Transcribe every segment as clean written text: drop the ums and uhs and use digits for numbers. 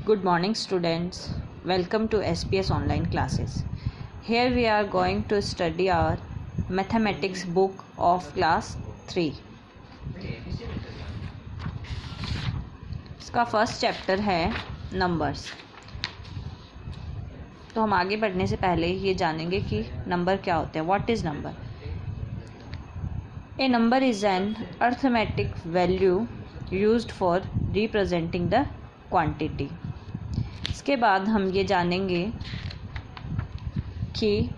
Good morning students, welcome to SPS online classes. Here we are going to study our mathematics book of class 3. इसका first chapter है numbers. तो हम आगे बढ़ने से पहले ये जानेंगे कि नंबर क्या होते हैं. What is number? A number is an arithmetic value used for representing the quantity. इसके बाद हम ये जानेंगे कि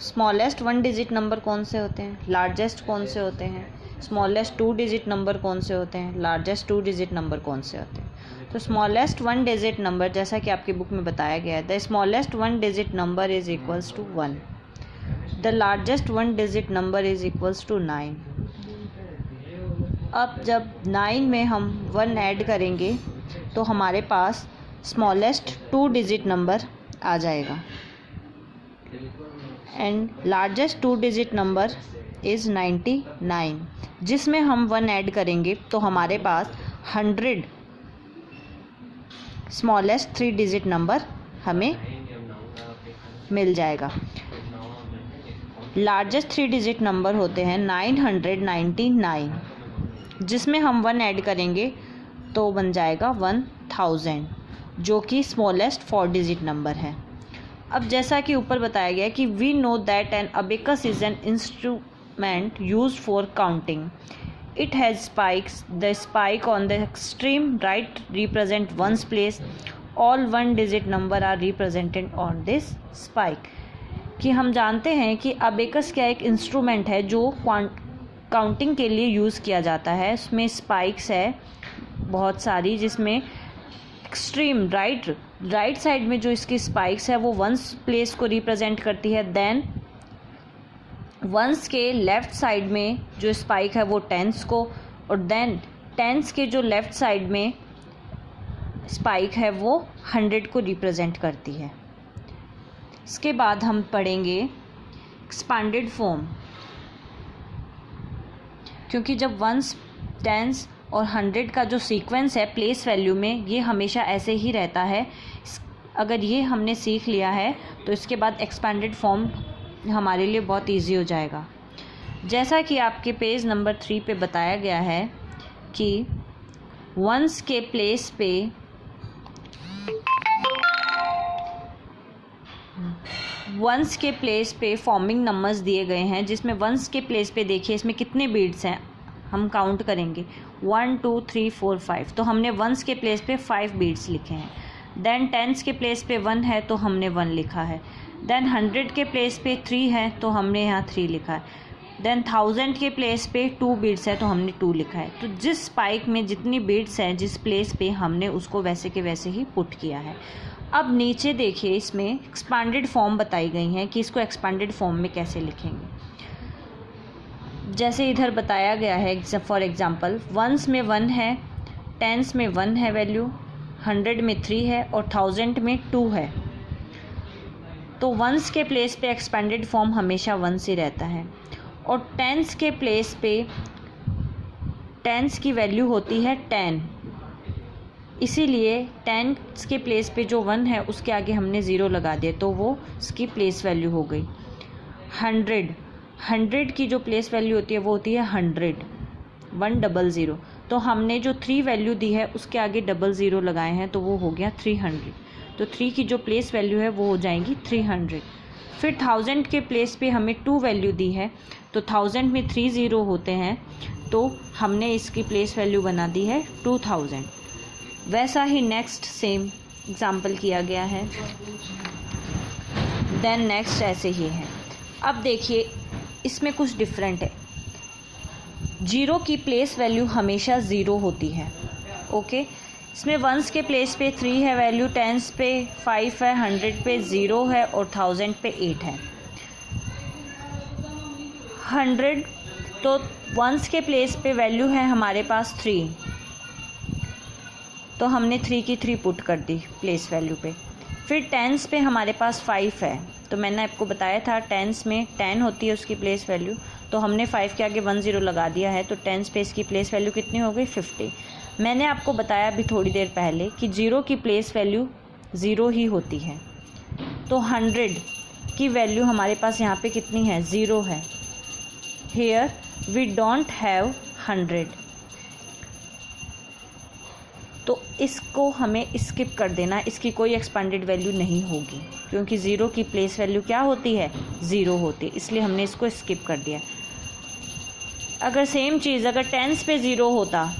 स्मॉलेस्ट 1 डिजिट नंबर कौन से होते हैं, लार्जेस्ट कौन से होते हैं, स्मॉलेस्ट 2 डिजिट नंबर कौन से होते हैं, लार्जेस्ट 2 डिजिट नंबर कौन से होते हैं. तो स्मॉलेस्ट 1 डिजिट नंबर, जैसा कि आपकी बुक में बताया गया है, the smallest 1 digit number is equals to 1. The largest 1 digit number is equals to 9. अब जब 9 में हम 1 ऐड करेंगे तो हमारे पास स्मॉलेस्ट 2 डिजिट नंबर आ जाएगा. And largest 2 digit number is 99, जिसमें हम 1 ऐड करेंगे तो हमारे पास 100 स्मॉलेस्ट 3 डिजिट नंबर हमें मिल जाएगा. लार्जेस्ट 3 डिजिट नंबर होते हैं 999, जिसमें हम 1 ऐड करेंगे तो बन जाएगा 1000, जो कि स्मॉलेस्ट 4 डिजिट नंबर है. अब जैसा कि ऊपर बताया गया है कि we know that an abacus is an instrument used for counting. It has spikes. The spike on the extreme right represent ones place. All 1 digit number are represented on this spike. कि हम जानते हैं कि abacus क्या एक instrument है जो counting के लिए यूज़ किया जाता है. उसमें स्पाइक्स है बहुत सारी, जिसमें एक्सट्रीम राइट साइड में जो इसकी स्पाइक्स है वो वंस प्लेस को रिप्रेजेंट करती है. देन वंस के लेफ़्ट साइड में जो स्पाइक है वो टेंस को, और देन टेंस के जो लेफ़्ट साइड में स्पाइक है वो 100 को रिप्रेजेंट करती है. इसके बाद हम पढ़ेंगे एक्सपांडेड फॉर्म, क्योंकि जब वंस, टेंस और 100 का जो सीक्वेंस है प्लेस वैल्यू में, ये हमेशा ऐसे ही रहता है. अगर ये हमने सीख लिया है तो इसके बाद एक्सपेंडेड फॉर्म हमारे लिए बहुत इजी हो जाएगा. जैसा कि आपके पेज नंबर 3 पे बताया गया है कि वंस के प्लेस पे फॉर्मिंग नंबर्स दिए गए हैं, जिसमें वंस के प्लेस पे देखिए इसमें कितने बीट्स हैं. हम काउंट करेंगे 1 2 3 4 5, तो हमने वंस के प्लेस पे 5 बीट्स लिखे हैं. देन टेंस के प्लेस पे 1 है तो हमने 1 लिखा है. देन 100 के प्लेस पे 3 है तो हमने यहाँ 3 लिखा है. देन 1000 के प्लेस पे 2 बीट्स है तो हमने 2 लिखा है. तो जिस स्पाइक में जितनी बीट्स हैं जिस प्लेस पे, हमने उसको वैसे के वैसे ही पुट किया है. अब नीचे देखिए, इसमें एक्सपांडेड फॉर्म बताई गई हैं कि इसको एक्सपांडेड फॉर्म में कैसे लिखेंगे. जैसे इधर बताया गया है, फॉर एग्जांपल वंस में 1 है, टेंस में 1 है वैल्यू, 100 में 3 है और 1000 में 2 है. तो वंस के प्लेस पे एक्सपेंडेड फॉर्म हमेशा 1 ही रहता है. और टेंस के प्लेस पे टेंस की वैल्यू होती है 10, इसीलिए टेंस के प्लेस पे जो 1 है उसके आगे हमने 0 लगा दिया, तो वो उसकी प्लेस वैल्यू हो गई. 100 की जो प्लेस वैल्यू होती है वो होती है 100, तो हमने जो 3 वैल्यू दी है उसके आगे 00 लगाए हैं, तो वो हो गया 300. तो 3 की जो प्लेस वैल्यू है वो हो जाएगी 300. फिर 1000 के प्लेस पे हमें 2 वैल्यू दी है, तो 1000 में 3 0 होते हैं, तो हमने इसकी प्लेस वैल्यू बना दी है 2000. वैसा ही नेक्स्ट सेम एग्जाम्पल किया गया है. देन नेक्स्ट ऐसे ही है. अब देखिए इसमें कुछ डिफरेंट है. 0 की प्लेस वैल्यू हमेशा 0 होती है. ओके, इसमें वंस के प्लेस पे 3 है वैल्यू, टेंस पे 5 है, 100 पे 0 है और 1000 पे 8 है. 100 तो वंस के प्लेस पे वैल्यू है हमारे पास 3, तो हमने 3 की 3 पुट कर दी प्लेस वैल्यू पे. फिर टेंस पे हमारे पास 5 है, तो मैंने आपको बताया था टेंस में 10 होती है उसकी प्लेस वैल्यू, तो हमने 5 के आगे 1 0 लगा दिया है, तो टेंस पे इसकी प्लेस वैल्यू कितनी हो गई 50। मैंने आपको बताया अभी थोड़ी देर पहले कि 0 की प्लेस वैल्यू 0 ही होती है, तो 100 की वैल्यू हमारे पास यहाँ पे कितनी है 0 है। हेयर वी डोंट हैव 100, तो इसको हमें स्किप कर देना, इसकी कोई एक्सपेंडेड वैल्यू नहीं होगी क्योंकि 0 की प्लेस वैल्यू क्या होती है 0 होती है, इसलिए हमने इसको स्किप कर दिया। अगर सेम चीज़ अगर टेंस पे 0 होता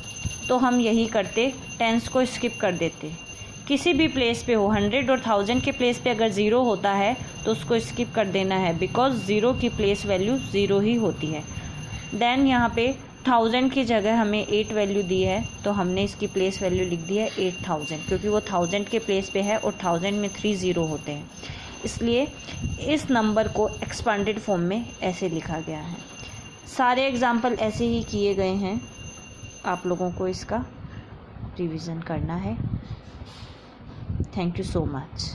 तो हम यही करते, टेंस को स्किप कर देते। किसी भी प्लेस पे हो, 100 और 1000 के प्लेस पे अगर 0 होता है तो उसको स्किप कर देना है, बिकॉज 0 की प्लेस वैल्यू 0 ही होती है। देन यहाँ पे 1000 की जगह हमें 8 वैल्यू दी है, तो हमने इसकी प्लेस वैल्यू लिख दी है 8000, क्योंकि वो 1000 के प्लेस पे है और 1000 में 3 0 होते हैं, इसलिए इस नंबर को एक्सपेंडेड फॉर्म में ऐसे लिखा गया है। सारे एग्जाम्पल ऐसे ही किए गए हैं, आप लोगों को इसका रिवीजन करना है। Thank you so much.